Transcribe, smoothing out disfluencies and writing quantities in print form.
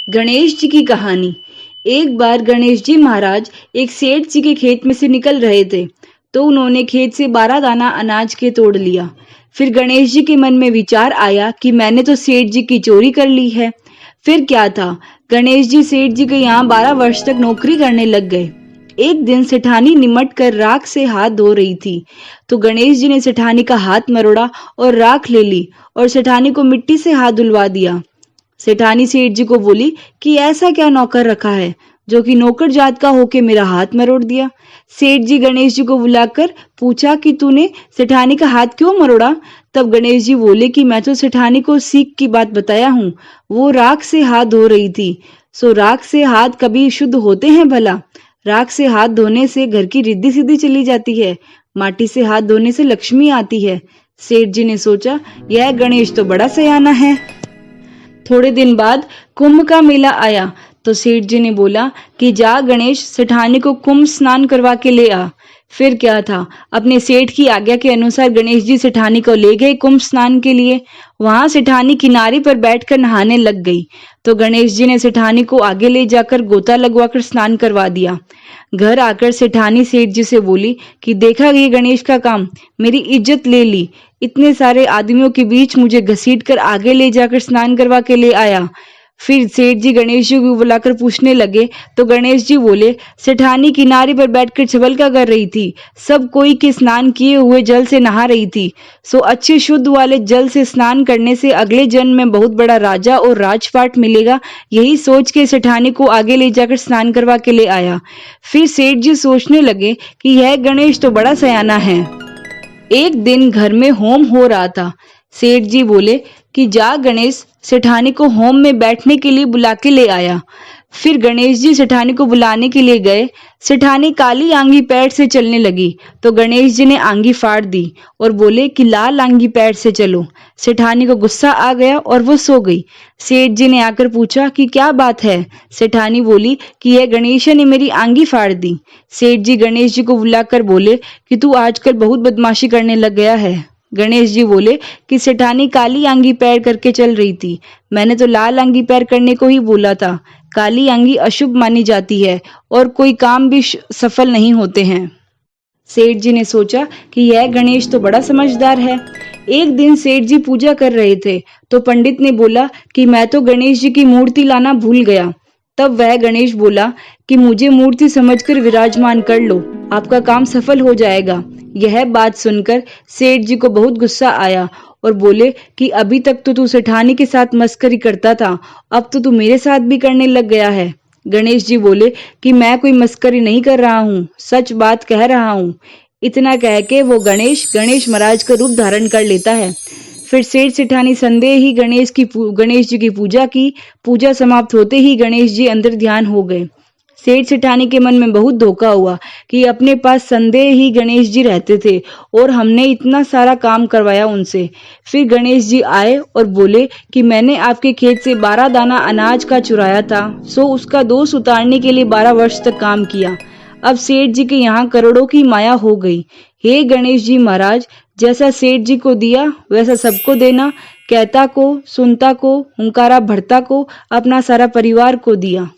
गणेश जी की कहानी। एक बार गणेश जी महाराज एक सेठ जी के खेत में से निकल रहे थे, तो उन्होंने खेत से 12 दाना अनाज के तोड़ लिया। फिर गणेश जी के मन में विचार आया कि मैंने तो सेठ जी की चोरी कर ली है। फिर क्या था, गणेश जी सेठ जी के यहाँ 12 वर्ष तक नौकरी करने लग गए। एक दिन सेठानी निमट कर राख से हाथ धो रही थी, तो गणेश जी ने सेठानी का हाथ मरोड़ा और राख ले ली और सेठानी को मिट्टी से हाथ धुलवा दिया। सेठानी सेठ जी को बोली कि ऐसा क्या नौकर रखा है जो कि नौकर जात का होके मेरा हाथ मरोड़ दिया। सेठ जी गणेश जी को बुलाकर पूछा कि तूने सेठानी का हाथ क्यों मरोड़ा। तब गणेश जी बोले कि मैं तो सेठानी को सीख की बात बताया हूँ, वो राख से हाथ धो रही थी। सो राख से हाथ कभी शुद्ध होते हैं भला? राख से हाथ धोने से घर की रिद्धि सिद्धि चली जाती है, माटी से हाथ धोने से लक्ष्मी आती है। सेठ जी ने सोचा, यह गणेश तो बड़ा सयाना है। थोड़े दिन बाद कुंभ का मेला आया, तो सेठ जी ने बोला कि जा गणेश, सेठानी को कुंभ स्नान करवा के ले आ। फिर क्या था, अपने सेठ की आज्ञा के अनुसार गणेश जी सेठानी को ले गए कुंभ स्नान के लिए। वहां सेठानी किनारे पर बैठकर नहाने लग गई, तो गणेश जी ने सेठानी को आगे ले जाकर गोता लगवाकर स्नान करवा दिया। घर आकर सेठानी सेठ जी से बोली कि देखा ये गणेश का काम, मेरी इज्जत ले ली, इतने सारे आदमियों के बीच मुझे घसीट कर आगे ले जाकर स्नान करवा के ले आया। फिर सेठ जी गणेश जी को बुलाकर पूछने लगे, तो गणेश जी बोले, सेठानी किनारे पर बैठकर छबलका कर रही थी, सब कोई के स्नान किए हुए जल से नहा रही थी। सो अच्छे शुद्ध वाले जल से स्नान करने से अगले जन्म में बहुत बड़ा राजा और राजपाट मिलेगा, यही सोच के सेठानी को आगे ले जाकर स्नान करवा के ले आया। फिर सेठ जी सोचने लगे कि यह गणेश तो बड़ा सयाना है। एक दिन घर में होम हो रहा था। सेठ जी बोले कि जा गणेश, सेठानी को होम में बैठने के लिए बुला के ले आया। फिर गणेश जी सेठानी को बुलाने के लिए गए। सेठानी काली आंगी पैर से चलने लगी, तो गणेश जी ने आंगी फाड़ दी और बोले कि लाल आंगी पैर से चलो। सेठानी को गुस्सा आ गया और वो सो गई। सेठ जी ने आकर पूछा कि क्या बात है। सेठानी बोली कि यह गणेश ने मेरी आंगी फाड़ दी। सेठ जी गणेश जी को बुलाकर बोले कि तू आजकल बहुत बदमाशी करने लग गया है। गणेश जी बोले कि सेठानी काली आंगी पैर करके चल रही थी, मैंने तो लाल आंगी पैर करने को ही बोला था। काली आंगी अशुभ मानी जाती है और कोई काम भी सफल नहीं होते हैं। सेठ जी ने सोचा कि यह गणेश तो बड़ा समझदार है। एक दिन सेठ जी पूजा कर रहे थे, तो पंडित ने बोला कि मैं तो गणेश जी की मूर्ति लाना भूल गया। तब वह गणेश बोला कि मुझे मूर्ति समझकर विराजमान कर लो, आपका काम सफल हो जाएगा। यह बात सुनकर सेठ जी को बहुत गुस्सा आया और बोले कि अभी तक तो तू सेठानी के साथ मस्करी करता था, अब तो तू मेरे साथ भी करने लग गया है। गणेश जी बोले कि मैं कोई मस्करी नहीं कर रहा हूँ, सच बात कह रहा हूँ। इतना कह के वो गणेश महाराज का रूप धारण कर लेता है। फिर सेठ सेठानी संदेह ही गणेश जी की पूजा की। पूजा समाप्त होते ही गणेश जी अंदर ध्यान हो गए। सेठ सेठानी के मन में बहुत धोखा हुआ कि अपने पास संदेह ही गणेश जी रहते थे और हमने इतना सारा काम करवाया उनसे। फिर गणेश जी आए और बोले कि मैंने आपके खेत से 12 दाना अनाज का चुराया था, सो उसका दोष उतारने के लिए 12 वर्ष तक काम किया। अब सेठ जी के यहाँ करोड़ों की माया हो गई। हे गणेश जी महाराज, जैसा सेठ जी को दिया वैसा सबको देना। कहता को, सुनता को, हुंकारा भरता को, अपना सारा परिवार को दिया।